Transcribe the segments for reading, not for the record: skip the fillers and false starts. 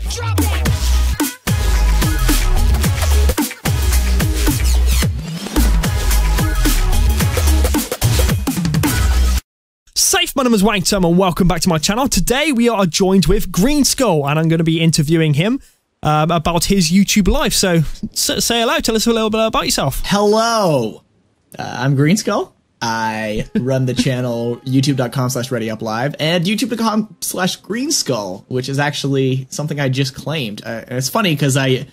Drop that. Safe, my name is Wangtum and welcome back to my channel. Today we are joined with Greenskull and I'm going to be interviewing him about his YouTube life. So say hello, tell us a little bit about yourself. Hello, I'm Greenskull. I run the channel youtube.com/readyuplive and youtube.com/Greenskull, which is actually something I just claimed. And it's funny because I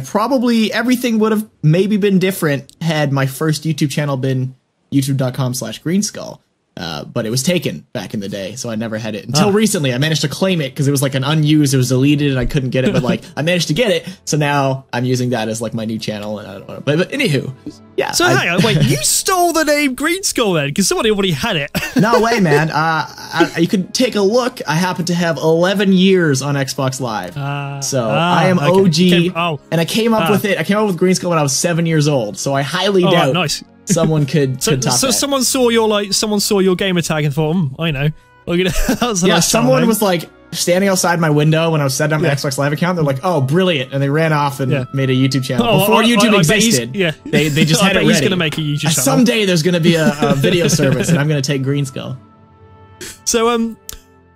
probably, everything would have maybe been different had my first YouTube channel been youtube.com/Greenskull. But it was taken back in the day, so I never had it until recently. I managed to claim it because it was like an unused, it was deleted, and I couldn't get it. But like, I managed to get it, so now I'm using that as like my new channel. And I don't know, but anywho, yeah. So hang on, wait, you stole the name Greenskull then? Because somebody already had it. No way, man. You could take a look. I happen to have 11 years on Xbox Live, so I am OG, and I came up with it. I came up with Greenskull when I was 7 years old, so I highly doubt. Nice. Someone could top that. Someone saw your gamer tag and thought, I know. Yeah, someone was like standing outside my window when I was setting up my Xbox Live account. They're like, "Oh, brilliant!" and they ran off and made a YouTube channel before YouTube existed. They just had it ready. He's gonna make a YouTube channel someday. There's gonna be a video service, and I'm gonna take Greenskull. So,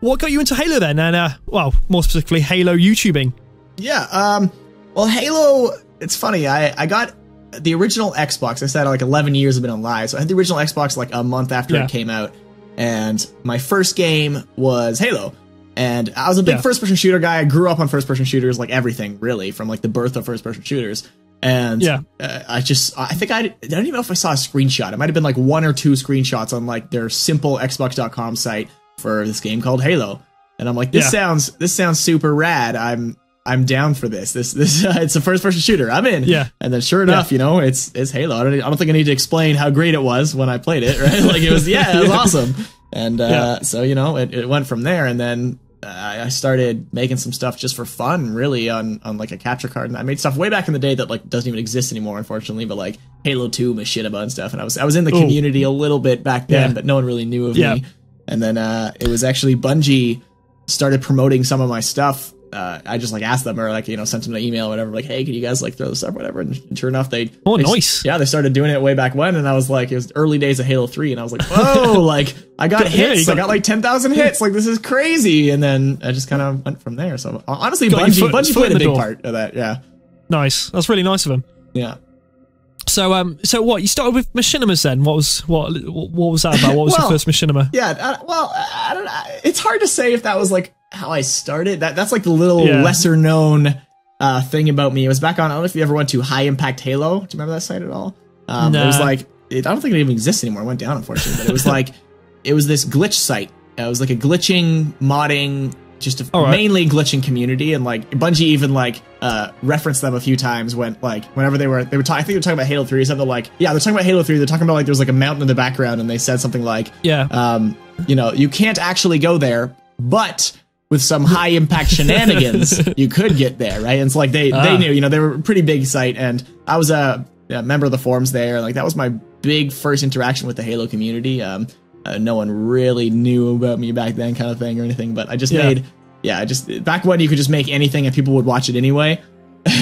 what got you into Halo then? And well, more specifically, Halo YouTubing. Yeah. Well, Halo. It's funny. I got the original Xbox. I said like 11 years have been on live, so I had the original Xbox like a month after it came out, and my first game was Halo. And I was a big first-person shooter guy. I grew up on first-person shooters, like everything really, from like the birth of first-person shooters. And I think I don't even know if I saw a screenshot. It might have been like 1 or 2 screenshots on like their simple Xbox.com site for this game called Halo. And I'm like, this sounds super rad. I'm down for this. It's a first-person shooter. I'm in. Yeah. And then sure enough, you know, it's Halo. I don't think I need to explain how great it was when I played it, right? Like it was, it was awesome. And so, you know, it went from there. And then I started making some stuff just for fun, really, on like a capture card. And I made stuff way back in the day that like doesn't even exist anymore, unfortunately. But like Halo 2, Machinima and stuff. And I was in the community a little bit back then, but no one really knew of me. And then it was actually Bungie started promoting some of my stuff. I just like asked them, or like, you know, sent them an email or whatever, like, hey, can you guys like throw this up, whatever. And sure enough, nice. Yeah, they started doing it way back when, and I was like, it was early days of Halo 3, and I was like, whoa, like I got hits, I got like 10,000 hits, like this is crazy. And then I just kind of went from there. So honestly, Bungie played a big part of that. Yeah, nice. That's really nice of them. Yeah. So so what, you started with Machinimas then? What was that about? What was your first Machinima? Yeah, well, I don't know. It's hard to say if that was like how I started. That's like the little lesser known thing about me. It was back on, I don't know if you ever went to High Impact Halo. Do you remember that site at all? It was like, I don't think it even exists anymore. It went down, unfortunately. But it was like, it was this glitch site. It was like a glitching, modding, just a mainly glitching community. And like Bungie even like referenced them a few times when like whenever they were talking, I think they were talking about Halo 3 or something, like they're talking about Halo 3. They're talking about like there was like a mountain in the background, and they said something like you know, you can't actually go there, but with some high impact shenanigans, you could get there, right? And it's like they knew, you know, they were a pretty big site, and I was a member of the forums there. Like that was my big first interaction with the Halo community. No one really knew about me back then, kind of thing, or anything. But I just made, back when you could just make anything and people would watch it anyway.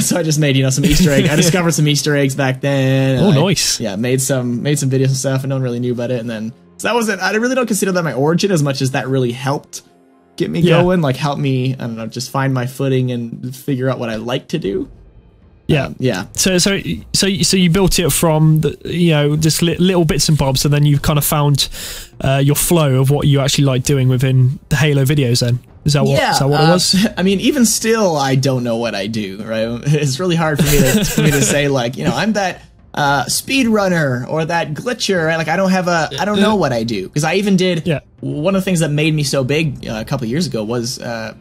So I just made, you know, some Easter eggs. I discovered some Easter eggs back then. Nice. Yeah, made some videos and stuff, and no one really knew about it. And then so that wasn't. I really don't consider that my origin as much as that really helped get me going, like help me, I don't know, just find my footing and figure out what I like to do. So you built it from the, you know, just little bits and bobs, and then you kind of found your flow of what you actually like doing within the Halo videos. Then is that what it was? I mean, even still, I don't know what I do. Right, it's really hard for me to say like, you know, I'm that speed runner or that glitcher, right? Like I don't know what I do, because I even did one of the things that made me so big a couple of years ago was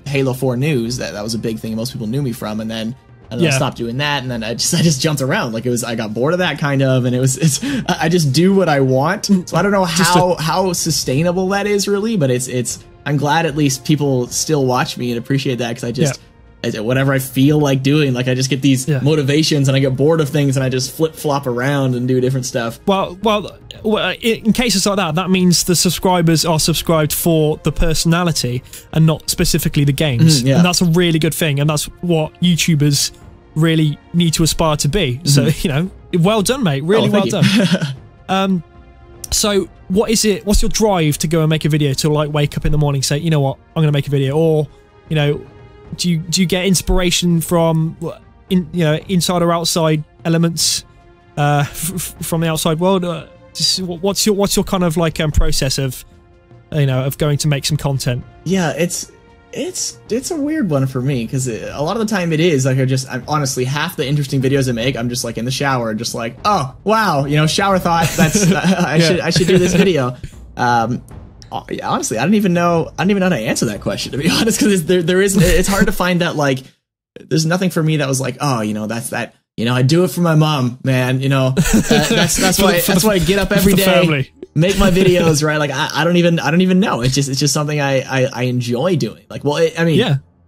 Halo 4 news. That was a big thing most people knew me from, and then I stopped doing that, and then I just jumped around. Like I got bored of that kind of, and I just do what I want. So I don't know how sustainable that is really, but I'm glad at least people still watch me and appreciate that, because whatever I feel like doing. Like I just get these motivations and I get bored of things and I just flip flop around and do different stuff. Well, in cases like that, that means the subscribers are subscribed for the personality and not specifically the games. And that's a really good thing. And that's what YouTubers really need to aspire to be. So, you know, well done, mate. Really well done. So what is it? What's your drive to go and make a video, to like wake up in the morning, say, you know what, I'm going to make a video? Or, you know, do you get inspiration from, inside or outside elements from the outside world? What's your kind of like process of, you know, of going to make some content? Yeah, it's a weird one for me, because a lot of the time it is like I'm honestly, half the interesting videos I make, I'm just like in the shower, just like, oh wow, you know, shower thought, that's I should do this video. Honestly, I don't even know how to answer that question, to be honest, because it's hard to find that, like, there's nothing for me that was like, oh, you know, that's that, you know, I do it for my mom, man, you know, that's why I get up every day, make my videos, right? Like I don't even know. It's just something I enjoy doing. Like, well, it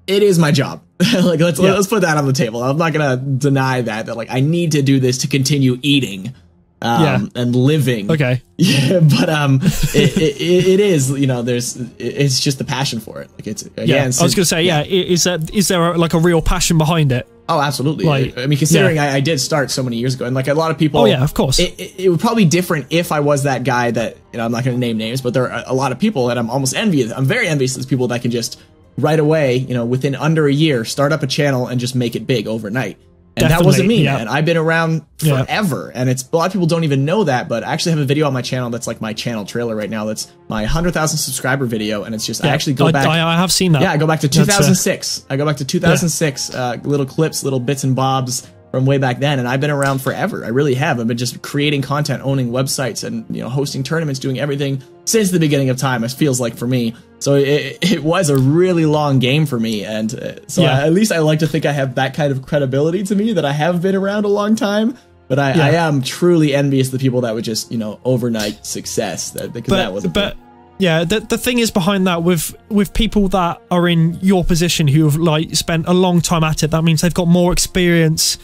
is my job. Like let's put that on the table. I'm not gonna deny that like I need to do this to continue eating. And living. Okay. Yeah, but it is, you know, it's just the passion for it. Like it's again. I was gonna say, is there like a real passion behind it? Oh, absolutely. Like, I mean, considering I did start so many years ago, and like a lot of people. Oh yeah, of course. It would probably be different if I was that guy that, you know, I'm not going to name names, but there are a lot of people that I'm almost envious. I'm very envious of those people that can just right away, you know, within under a year, start up a channel and just make it big overnight. And definitely, that wasn't me, man. I've been around forever, and a lot of people don't even know that, but I actually have a video on my channel that's like my channel trailer right now. That's my 100,000 subscriber video, and it's just, I actually go back. I have seen that. Yeah, I go back to 2006. I go back to 2006, little clips, little bits and bobs from way back then, and I've been around forever. I really have. I've been just creating content, owning websites, and, you know, hosting tournaments, doing everything since the beginning of time, it feels like, for me. So it was a really long game for me, and at least I like to think I have that kind of credibility to me, that I have been around a long time. But I am truly envious of the people that would just, you know, overnight success. The thing is behind that, with people that are in your position who have like spent a long time at it, that means they've got more experience,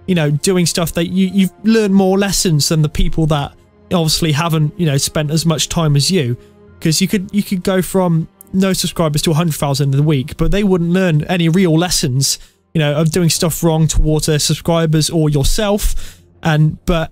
you know, doing stuff that you've learned more lessons than the people that obviously haven't, you know, spent as much time as you. Because you could go from no subscribers to 100,000 in a week, but they wouldn't learn any real lessons, you know, of doing stuff wrong towards their subscribers or yourself. But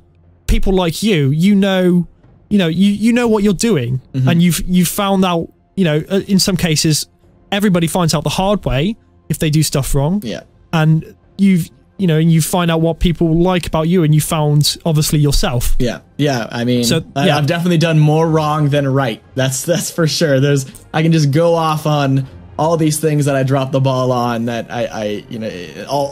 people like you know what you're doing, and you've found out, you know, in some cases, everybody finds out the hard way if they do stuff wrong. Yeah, and you find out what people like about you, and you found obviously yourself. Yeah. I mean, I've definitely done more wrong than right. That's for sure. I can just go off on all these things that I dropped the ball on, that I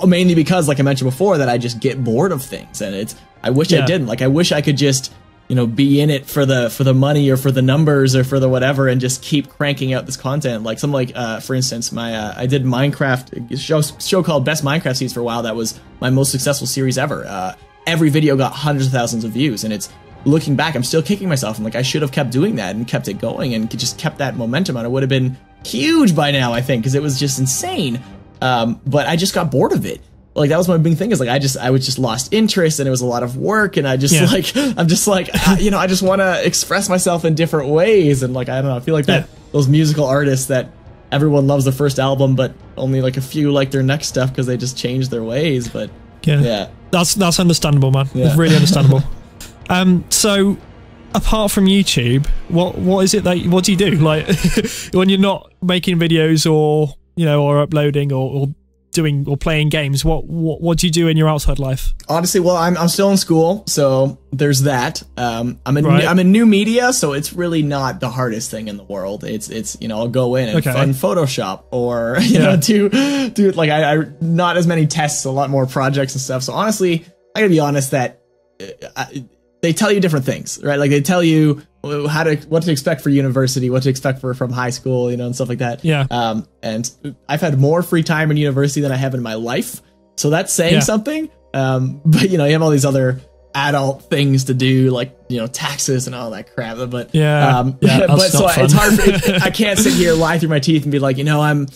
mainly because, like I mentioned before, that I just get bored of things, and I wish I didn't. Like I wish I could just, you know, be in it for the money or for the numbers or for the whatever, and just keep cranking out this content. Like for instance, I did Minecraft show called Best Minecraft Seeds for a while. That was my most successful series ever. Every video got hundreds of thousands of views, and it's, looking back, I'm still kicking myself. I'm like, I should have kept doing that and kept it going and just kept that momentum, and it would have been huge by now, I think, because it was just insane. But I just got bored of it. Like that was my big thing, is like I was just lost interest, and it was a lot of work, and I'm just like you know, I just want to express myself in different ways, and like I don't know, I feel like those musical artists that everyone loves their first album, but only like a few like their next stuff because they just changed their ways. But that's understandable, man. It's really understandable. So apart from YouTube, what is it what do you do, like when you're not making videos or, you know, or uploading or doing or playing games? What do you do in your outside life? Honestly, well, I'm still in school, so there's that. I'm in new media, so it's really not the hardest thing in the world. It's you know, I'll go in and fun Photoshop, or you know, do like I not as many tests, a lot more projects and stuff. So honestly, I gotta be honest that they tell you different things, right? Like they tell you what to expect for university, what to expect from high school, you know, and stuff like that. Yeah. And I've had more free time in university than I have in my life, so that's saying something. But you know, you have all these other adult things to do, like, you know, taxes and all that crap. But but so it's hard. I can't sit here, lie through my teeth, and be like, you know, I'm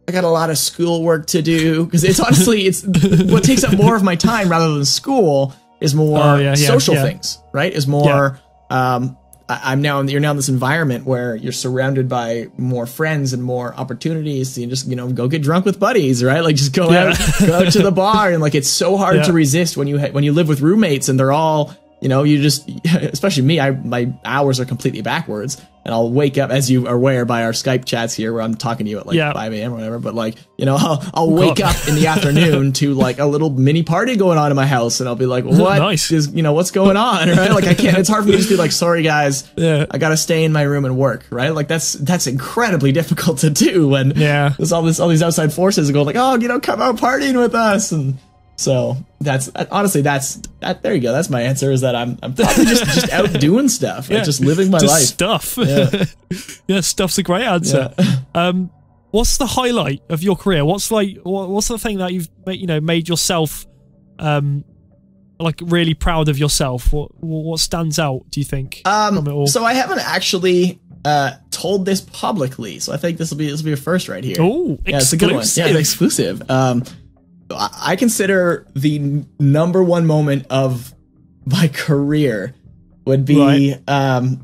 I got a lot of schoolwork to do, because it's honestly, it's what takes up more of my time rather than school is more social things, right? Is more, you're now in this environment where you're surrounded by more friends and more opportunities to just, go get drunk with buddies, right? Like just go out to the bar, and like, it's so hard to resist when you live with roommates and they're all, you just, especially me, my hours are completely backwards, and I'll wake up, as you are aware by our Skype chats here, where I'm talking to you at like 5 a.m. or whatever, but like, I'll wake up in the afternoon to like a little mini party going on in my house, and I'll be like, what is, what's going on, right? Like, I can't, it's hard for me to just be like, sorry guys, I gotta stay in my room and work, right? Like, that's incredibly difficult to do when there's all these outside forces going like, oh, come out partying with us. And so that's honestly, there you go. That's my answer, is that I'm probably just out doing stuff, right? Just living my life. Stuff. Yeah. Stuff's a great answer. What's the highlight of your career? What's the thing that you've made yourself like really proud of yourself? What stands out, do you think? From it all? So I haven't actually told this publicly, so I think this will be a first right here. Oh, yeah, it's a good one. Yeah, it's exclusive. I consider the number one moment of my career would be okay,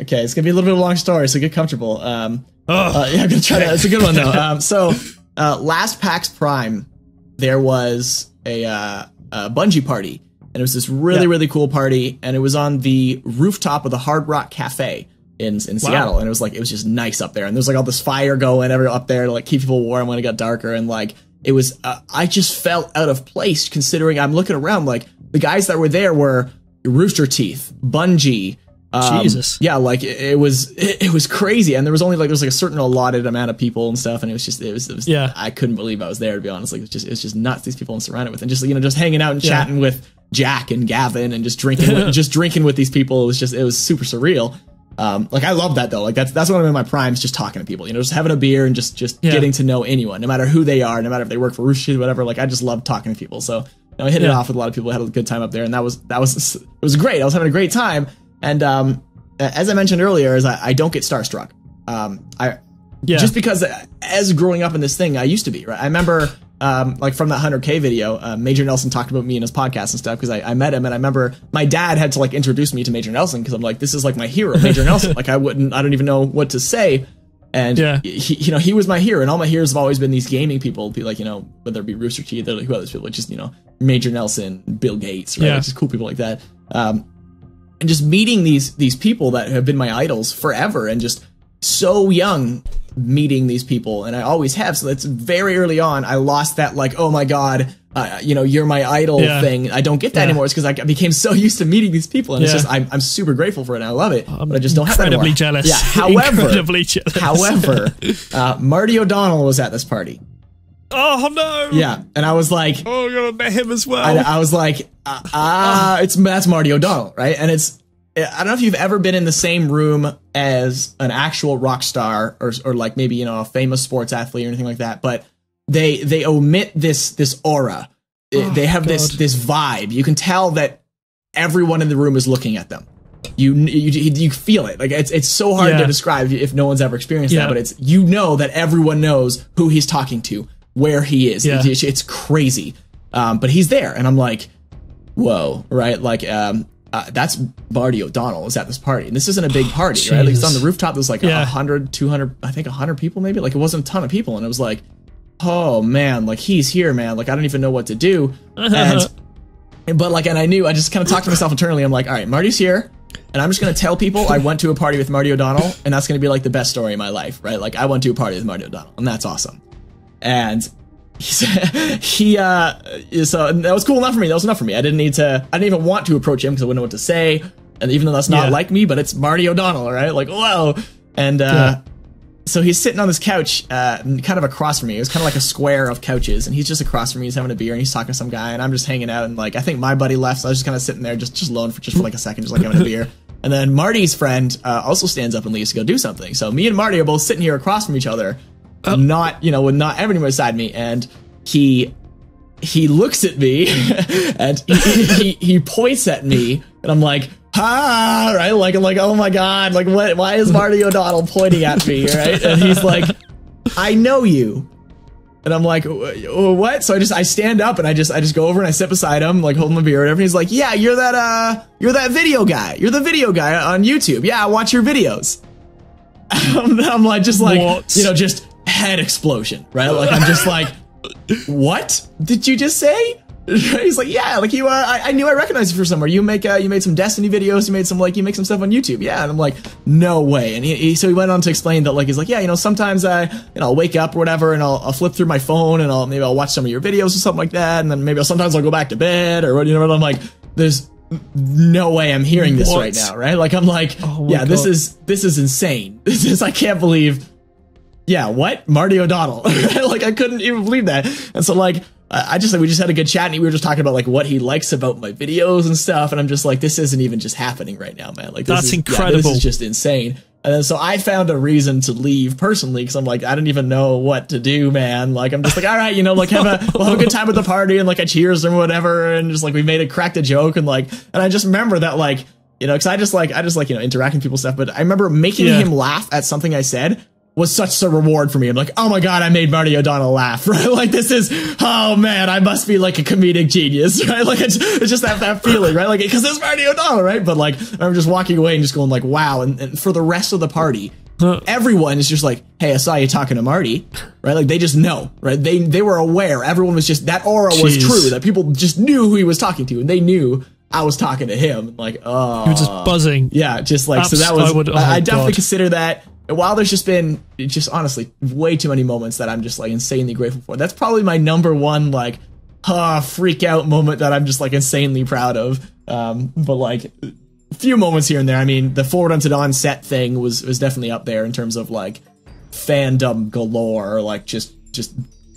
it's gonna be a little bit of a long story, so get comfortable. I'm gonna try to. It's a good one though. So last PAX Prime, there was a bungee party, and it was this really cool party, and it was on the rooftop of the Hard Rock Cafe in Seattle, and it was just nice up there, and there was like all this fire going up there to like keep people warm when it got darker, and like. It was, I just felt out of place, considering I'm looking around, like, the guys that were there were Rooster Teeth, Bungie. Jesus. Yeah, like, it was crazy. And there was like a certain allotted amount of people and stuff. And it was I couldn't believe I was there, to be honest. Like, it was just nuts, these people I'm surrounded with. And just, just hanging out and chatting with Jack and Gavin and just drinking with these people. It was super surreal. Like, I love that though. Like, that's when I'm in my primes, just talking to people, just having a beer and just getting to know anyone, no matter who they are, no matter if they work for Rooster Teeth, whatever. Like, I just love talking to people. So, I hit it off with a lot of people. I had a good time up there, and it was great. I was having a great time. And, as I mentioned earlier, I don't get starstruck. Just because as growing up in this thing, I used to be, right? I remember, like from that 100K video, Major Nelson talked about me in his podcast and stuff, because I met him, and I remember my dad had to like introduce me to Major Nelson, because I'm like, this is like my hero, Major Nelson. Like, I don't even know what to say. And he was my hero, and all my heroes have always been these gaming people, be like, whether it be Rooster Teeth or like who others people, just, Major Nelson, Bill Gates, right? Just cool people like that. And just meeting these people that have been my idols forever, and just so young meeting these people, and I always have. So that's very early on. I lost that, like, oh my god, you're my idol thing. I don't get that anymore. It's because I became so used to meeting these people, and it's just I'm super grateful for it, and I love it. But I just don't have that anymore. Jealous. Yeah. Incredibly jealous. However, Marty O'Donnell was at this party. Oh no! Yeah, and I was like, oh, you're gonna met him as well. I was like, that's Marty O'Donnell, right? And I don't know if you've ever been in the same room as an actual rock star, or like maybe a famous sports athlete or anything like that, but they omit this aura. They have this vibe. You can tell that everyone in the room is looking at them. You feel it. Like, it's so hard to describe if no one's ever experienced that, but it's that everyone knows who he's talking to, where he is. It's crazy. But he's there, and I'm like, whoa, right? Like, that's Marty O'Donnell is at this party, and this isn't a big party, right? Like, it's on the rooftop. There's like 100, 200, I think 100 people maybe. Like, it wasn't a ton of people, and it was like, oh man, like, he's here, man. Like, I don't even know what to do. And I knew, I just kind of talked to myself internally. I'm like, all right, Marty's here, and I'm just going to tell people I went to a party with Marty O'Donnell, and that's going to be like the best story of my life, right? Like, I went to a party with Marty O'Donnell, and that's awesome. And so that was cool enough for me. That was enough for me. I didn't even want to approach him, because I wouldn't know what to say. And even though that's not like me, but it's Marty O'Donnell, right? Like, whoa. And so he's sitting on this couch, kind of across from me. It was kind of like a square of couches, and he's just across from me. He's having a beer, and he's talking to some guy, and I'm just hanging out. And like, I think my buddy left, so I was just kind of sitting there, just alone for like a second, just like having a beer. And then Marty's friend also stands up and leaves to go do something. So me and Marty are both sitting here across from each other, not everyone beside me, and he looks at me and he points at me, and I'm like, right? Like, I'm like, oh my god, like, what? Why is Marty O'Donnell pointing at me, right? And he's like, I know you. And I'm like, what? So I stand up and I just go over and I sit beside him, like holding my beer and everything. He's like, yeah, you're that video guy. You're the video guy on YouTube. Yeah, I watch your videos. I'm like, just like, what? you know, just head explosion, right? Like, I'm just like, what did you just say? He's like, yeah, like you, I knew I recognized you from somewhere. You made some Destiny videos. You make some stuff on YouTube. Yeah. And I'm like, no way. And so he went on to explain that, like, he's like, yeah, you know, sometimes I'll wake up or whatever and I'll flip through my phone and maybe I'll watch some of your videos or something like that. And then maybe sometimes I'll go back to bed or what, you know, and I'm like, there's no way I'm hearing this right now. Right. Like, I'm like, yeah, God. This is insane. I can't believe. Yeah. What? Marty O'Donnell. Like, I couldn't even believe that. And so like, we just had a good chat and we were just talking about like what he likes about my videos and stuff. And I'm just like, this isn't even just happening right now, man. Like, that's incredible. Yeah, this is just insane. And then so I found a reason to leave personally because I'm like, I didn't even know what to do, man. Like, I'm just like, all right, you know, like we'll have a good time at the party and like I cheers and whatever. And just like we cracked a joke and like, and I just remember that like, you know, because I just like, you know, interacting with people and stuff. But I remember making him laugh at something I said was such a reward for me. I'm like, oh my God, I made Marty O'Donnell laugh, right? Like, this is, oh man, I must be like a comedic genius, right? Like, it's just that feeling, right? Like, because it's Marty O'Donnell, right? But like, I'm just walking away and just going like, wow. And for the rest of the party, everyone is just like, hey, I saw you talking to Marty, right? Like, they just know, right? They were aware. Everyone was just, that aura was true, that people just knew who he was talking to, and they knew I was talking to him. Like, oh. You were just buzzing. Yeah, just like, so that was, I definitely consider that. And while there's just been, honestly, way too many moments that I'm just like insanely grateful for, that's probably my number one, like, freak out moment that I'm just like insanely proud of. But like a few moments here and there. I mean, the Forward Unto Dawn set thing was definitely up there in terms of like fandom galore, like just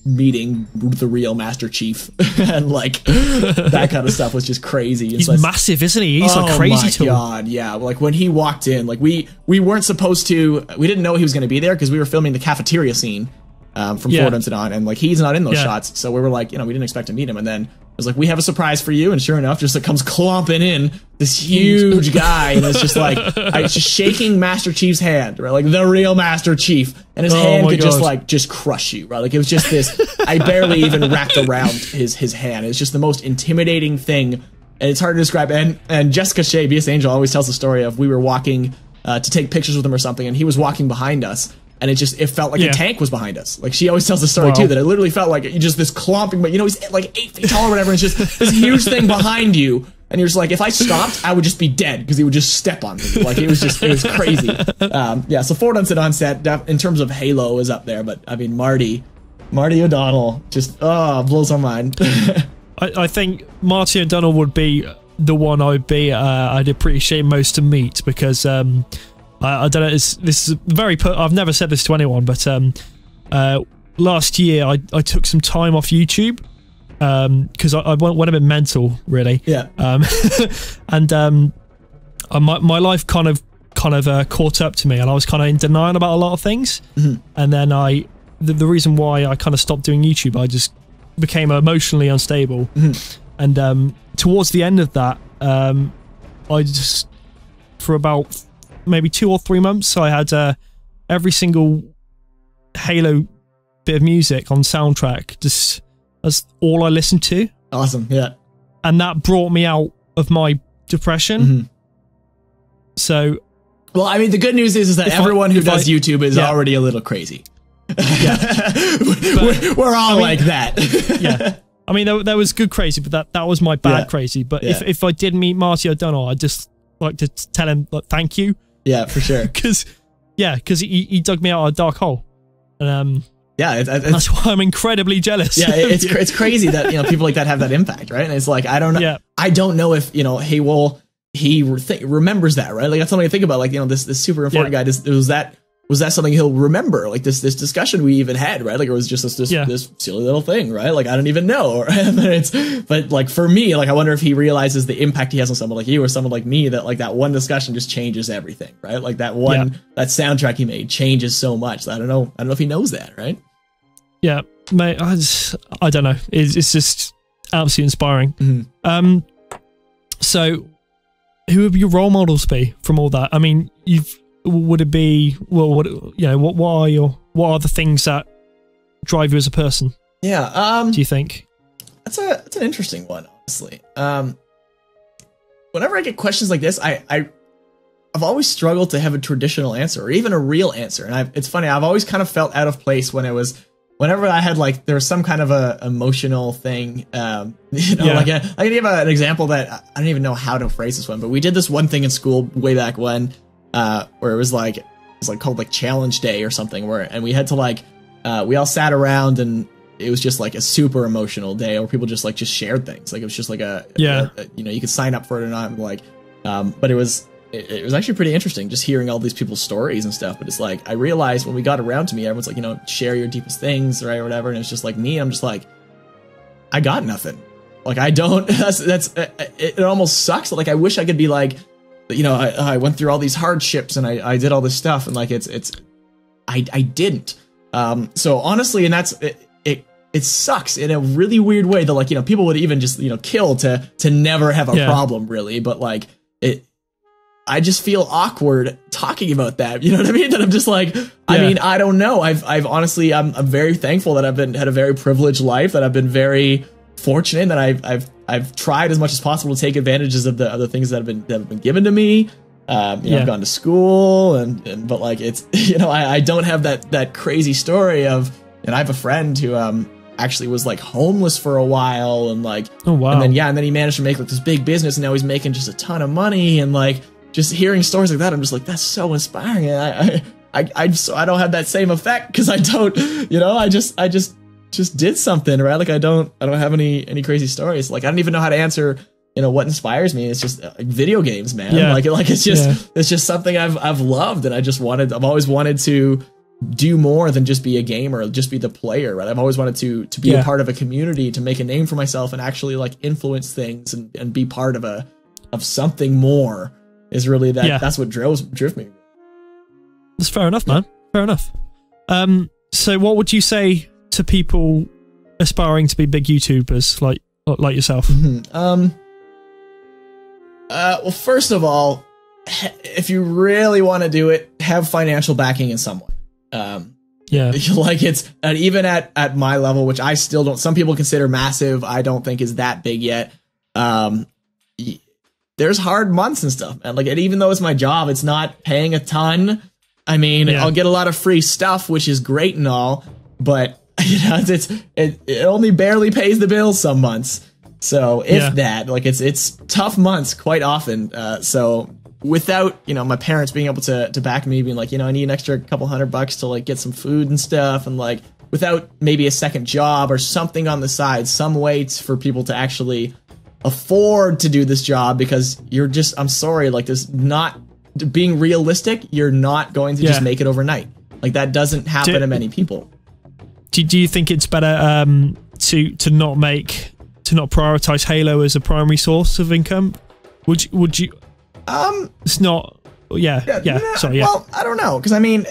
meeting the real Master Chief and like that kind of stuff was just crazy. He's massive, isn't he? He's like crazy tall. Oh my God, yeah. Like when he walked in, like we weren't supposed to, we didn't know he was going to be there because we were filming the cafeteria scene from Forward Unto Dawn, and like he's not in those shots, so we were like, you know, we didn't expect to meet him, and then I was like, we have a surprise for you, and sure enough, just like comes clomping in this huge guy, and it's just like just shaking Master Chief's hand, right, like the real Master Chief, and his hand could just crush you, right? Like it was just this. I barely even wrapped around his hand. It's just the most intimidating thing, and it's hard to describe. And Jessica Shea, BS Angel, always tells the story of we were walking to take pictures with him or something, and he was walking behind us. And it felt like a tank was behind us. Like she always tells the story too, that it literally felt like just this clomping, but you know, he's like 8 feet tall or whatever. And it's just this huge thing behind you. And you're just like, if I stopped, I would just be dead because he would just step on me. Like it was crazy. Yeah. So Forward Unto Dawn set in terms of Halo is up there, but I mean, Marty O'Donnell just, blows my mind. I think Marty O'Donnell would be the one I'd appreciate most to meet because, I don't know. This is very. I've never said this to anyone, but last year I took some time off YouTube because I went a bit mental, really. Yeah. And my life kind of caught up to me, and I was kind of in denial about a lot of things. Mm-hmm. And then the reason why I kind of stopped doing YouTube, I just became emotionally unstable. Mm-hmm. And towards the end of that, I just for about maybe 2 or 3 months, I had every single Halo bit of music on soundtrack. Just that's all I listened to. Awesome, yeah. And that brought me out of my depression. Mm-hmm. So, well, I mean, the good news is that everyone who does YouTube is already a little crazy. Yeah, we're all like that. Yeah. I mean, there was good crazy, but that was my bad crazy. But if I did meet Marty O'Donnell, I'd just like to tell him like, thank you. Yeah, for sure. Because he dug me out of a dark hole, and that's why I'm incredibly jealous. Yeah, it's crazy that people like that have that impact, right? And it's like I don't know. Yeah. I don't know if he remembers that, right? Like that's something to think about. Like this super important guy. Was that something he'll remember? Like this discussion we even had, right? Like it was just this silly little thing, right? Like I don't even know. But like for me, like I wonder if he realizes the impact he has on someone like you or someone like me, that like that one discussion just changes everything, right? Like that that soundtrack he made changes so much. I don't know if he knows that, right? Yeah, mate. I don't know. It's just absolutely inspiring. Mm-hmm. So who would your role models be from all that? I mean, would it be what are the things that drive you as a person? Yeah. Do you think? That's an interesting one, honestly. Whenever I get questions like this, I've always struggled to have a traditional answer or even a real answer. And it's funny, I've always kind of felt out of place whenever I had like, there was some kind of a emotional thing. You know, like I can give an example that I don't even know how to phrase this one, but we did this one thing in school way back when, where it was called like challenge day or something and we had to like, we all sat around and it was just like a super emotional day where people just shared things. Like it was just like you know, you could sign up for it or not. Like, but it was actually pretty interesting just hearing all these people's stories and stuff. But it's like, I realized when we got around to me, everyone's like, you know, share your deepest things, right? Or whatever. And it's just like me, I'm just like, I got nothing. Like I don't, it almost sucks. Like, I wish I could be like, you know, I went through all these hardships and I did all this stuff. And like, I didn't. So honestly, and it sucks in a really weird way that like, you know, people would even just, you know, kill to never have a problem really. But like I just feel awkward talking about that. You know what I mean? That I'm just like, I mean, I don't know. I've honestly, I'm very thankful that I've had a very privileged life, that I've been very fortunate, that I've tried as much as possible to take advantages of the other things that have been given to me. You know, I've gone to school but like, it's, you know, I don't have that crazy story of, and I have a friend who, actually was like homeless for a while and like, oh wow. And then he managed to make like this big business and now he's making just a ton of money. And like, just hearing stories like that, I'm just like, that's so inspiring. And I don't have that same effect because I don't, you know, I just did something, right? Like I don't have any crazy stories. Like I don't even know how to answer, you know, what inspires me. It's just video games, man. Like it's just something I've loved, and I've always wanted to do more than just be a gamer, just be the player, right? I've always wanted to be a part of a community, to make a name for myself and actually like influence things and be part of something more. Is really that's what drove me. That's fair enough, man. Fair enough. So what would you say to people aspiring to be big YouTubers like yourself? Well, first of all, if you really want to do it, have financial backing in some way. Like it's, and even at my level, which I still don't, some people consider massive, I don't think is that big yet. There's hard months and stuff, and like, and even though it's my job, it's not paying a ton. I mean, I'll get a lot of free stuff, which is great and all, but you know, it only barely pays the bills some months. So if that, like, it's tough months quite often. So without, you know, my parents being able to back me, being like, you know, I need an extra couple $100 to like get some food and stuff, and like without maybe a second job or something on the side, some way for people to actually afford to do this job, because you're just, I'm sorry, like, this, not being realistic, you're not going to just make it overnight. Like, that doesn't happen to many people. Do you think it's better to not prioritize Halo as a primary source of income? Would you it's not sorry. Well, I don't know, because I mean,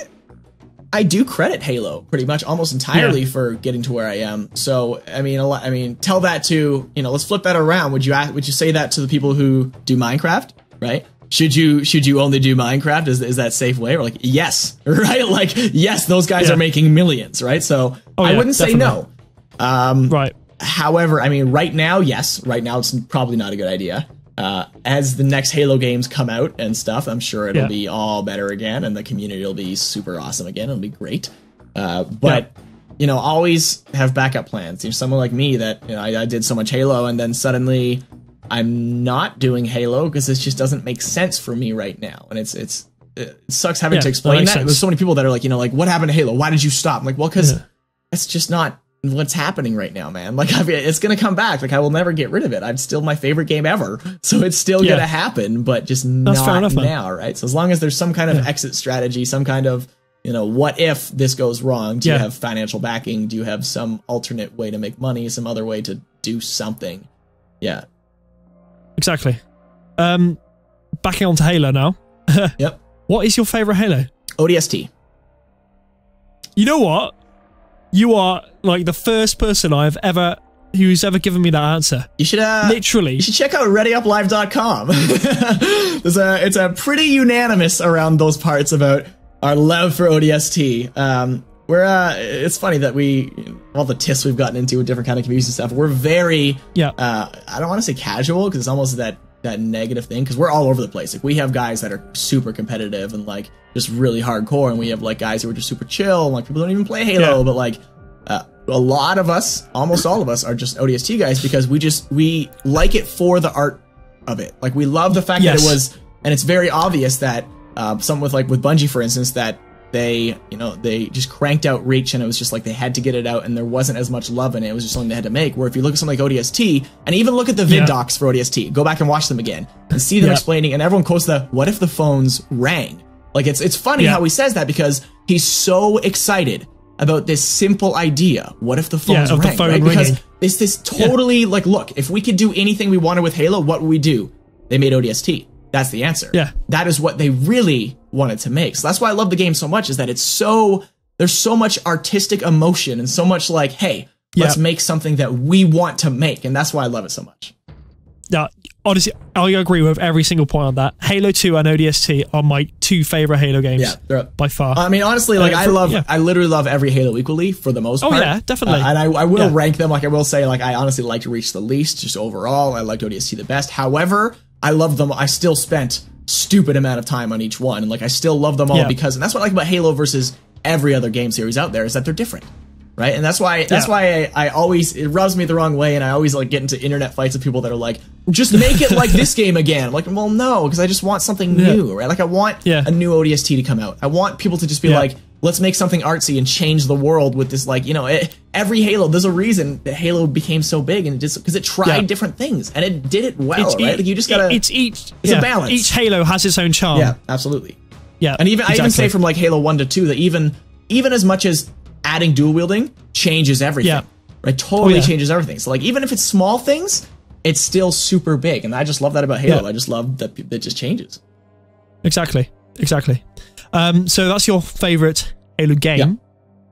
I do credit Halo pretty much almost entirely for getting to where I am. So I mean, tell that to, you know, let's flip that around. Would you say that to the people who do Minecraft, right? Should you only do Minecraft? Is that safe way? Or like, yes, right? Like, yes, those guys are making millions, right? So I wouldn't say no. Right. However, I mean, right now, yes, right now it's probably not a good idea. As the next Halo games come out and stuff, I'm sure it'll be all better again, and the community will be super awesome again. It'll be great. But you know, always have backup plans. You know, someone like me that, you know, I did so much Halo, and then suddenly I'm not doing Halo because it just doesn't make sense for me right now. And it sucks having to explain that. There's so many people that are like, you know, like, what happened to Halo? Why did you stop? I'm like, well, because that's just not what's happening right now, man. Like, I mean, it's gonna come back. Like, I will never get rid of it. I'm still my favorite game ever, so it's still gonna happen, but just not now, right? So as long as there's some kind of exit strategy, some kind of, you know, what if this goes wrong? Do you have financial backing? Do you have some alternate way to make money? Some other way to do something? Yeah, exactly. Backing onto Halo now. Yep. What is your favorite Halo? ODST. You know what? You are like the first person who's ever given me that answer. You should literally. You should check out ReadyUpLive.com. It's a pretty unanimous around those parts about our love for ODST. it's funny that all the tiffs we've gotten into with different kind of communities and stuff, we're very, I don't want to say casual, because it's almost that negative thing, because we're all over the place. Like, we have guys that are super competitive and like just really hardcore, and we have like guys who are just super chill, and like people don't even play Halo, but like a lot of us, almost all of us, are just ODST guys, because we like it for the art of it. Like, we love the fact that it was, and it's very obvious that something with Bungie, for instance, that they just cranked out Reach, and it was just like they had to get it out, and there wasn't as much love in it. It was just something they had to make. Where if you look at something like ODST, and even look at the vid docs for ODST, go back and watch them again and see them explaining, and everyone quotes what if the phones rang? Like, it's funny how he says that, because he's so excited about this simple idea. What if the phones rang? The phone right? ringing. Because it's this totally like, look, if we could do anything we wanted with Halo, what would we do? They made ODST. That's the answer. Yeah. That is what they really wanted to make. So that's why I love the game so much, is that there's so much artistic emotion and so much like, hey, let's make something that we want to make. And that's why I love it so much. Yeah, honestly, I agree with every single point on that. Halo 2 and ODST are my two favorite Halo games by far. I mean, honestly, like I literally love every Halo equally for the most part. Oh yeah, definitely. And I will rank them. Like, I will say, like, I honestly like to Reach the least, just overall. I liked ODST the best. However, I love them. I still spent stupid amount of time on each one, and like I still love them all because, and that's what I like about Halo versus every other game series out there, is that they're different, right? And that's why I always, it rubs me the wrong way, and I always like get into internet fights with people that are like, just make it like this game again. I'm like, well, no, because I just want something new, right? Like, I want a new ODST to come out. I want people to just be like, let's make something artsy and change the world with this, like, every Halo, there's a reason that Halo became so big, and it just because it tried different things and it did it well, right? Like, you just gotta, it's a balance. Each Halo has its own charm. Yeah, absolutely. Yeah, and I even say from like Halo 1 to 2 that even as much as adding dual wielding changes everything, right? Totally changes everything. So like, even if it's small things, it's still super big, and I just love that about Halo. I just love that it just changes. Exactly. So that's your favorite Halo game,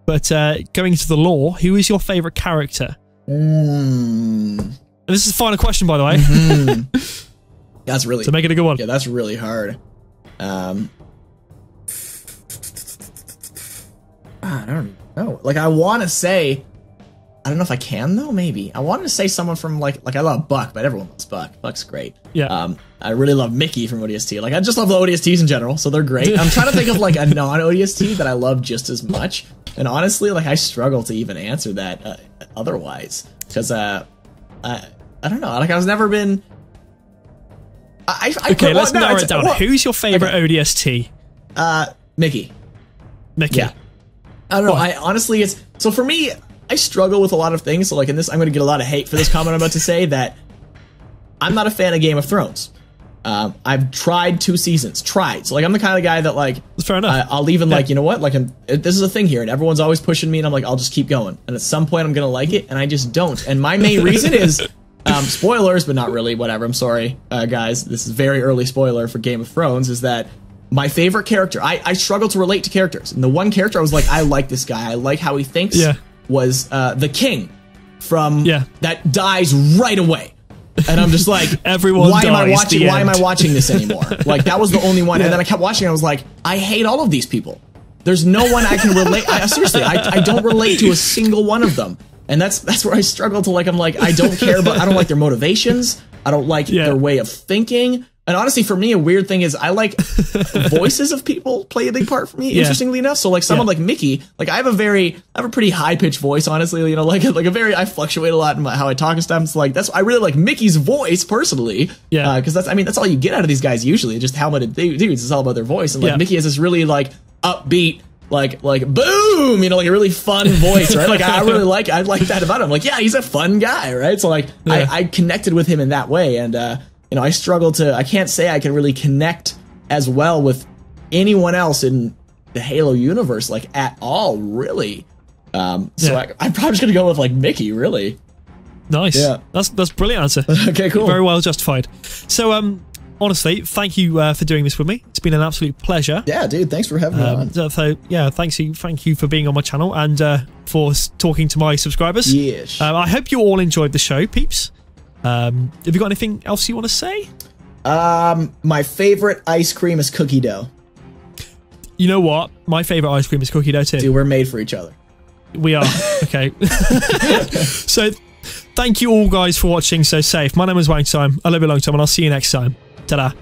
but going into the lore, who is your favorite character? And this is the final question, by the way. That's really, so make it a good one. Yeah, that's really hard. I don't know. Like, I want to say, I don't know if I can though. Maybe I wanted to say someone from like I love Buck, but everyone loves Buck. Buck's great. Yeah. I really love Mickey from ODST. Like, I just love the ODSTs in general, so they're great. I'm trying to think of like a non-ODST that I love just as much, and honestly, like, I struggle to even answer that otherwise, because I don't know. Like, I was never been. Okay, let's narrow it down. Who's your favorite ODST? Mickey. Yeah. I don't know. I honestly, it's so for me. I struggle with a lot of things. So like in this, I'm going to get a lot of hate for this comment I'm about to say, that I'm not a fan of Game of Thrones. I've tried 2 seasons. So like, I'm the kind of guy that like, that's fair enough. I'll even like, you know what? Like, this is a thing here, and everyone's always pushing me, and I'm like, I'll just keep going. And at some point, I'm going to like it, and I just don't. And my main reason is, spoilers, but not really. Whatever. I'm sorry, guys. This is very early spoiler for Game of Thrones. Is that my favorite character? I struggle to relate to characters, and the one character I was like, I like this guy. I like how he thinks. Was the king from that dies right away, and I'm just like, why am I watching this anymore? Like, that was the only one, and then I kept watching. I was like, I hate all of these people. There's no one I can relate. Seriously, I don't relate to a single one of them, and that's where I struggle to like. I'm like, I don't care, but I don't like their motivations. I don't like their way of thinking. And honestly, for me, a weird thing is I like voices of people play a big part for me, interestingly enough. So like someone like Mickey, like I have a pretty high pitched voice, honestly, I fluctuate a lot in how I talk and stuff. It's like, I really like Mickey's voice personally. Cause that's all you get out of these guys usually, just helmeted dudes. It's all about their voice. And like Mickey has this really like upbeat, like boom, like a really fun voice, right? Like I like that about him. Like, yeah, he's a fun guy, right? So like I connected with him in that way. And, I can't say I can really connect as well with anyone else in the Halo universe, like at all, really. So I'm probably just gonna go with like Mickey, really. Nice. Yeah. That's a brilliant answer. Okay, cool. Very well justified. So, honestly, thank you for doing this with me. It's been an absolute pleasure. Yeah, dude. Thanks for having me on. So, yeah, thank you for being on my channel and for talking to my subscribers. Yes. I hope you all enjoyed the show, peeps. Have you got anything else you want to say? My favorite ice cream is cookie dough. You know what? My favorite ice cream is cookie dough too. Dude, we're made for each other. We are. Okay. So thank you all guys for watching So Safe. My name is Wang Time. I love you long time, and I'll see you next time. Ta-da.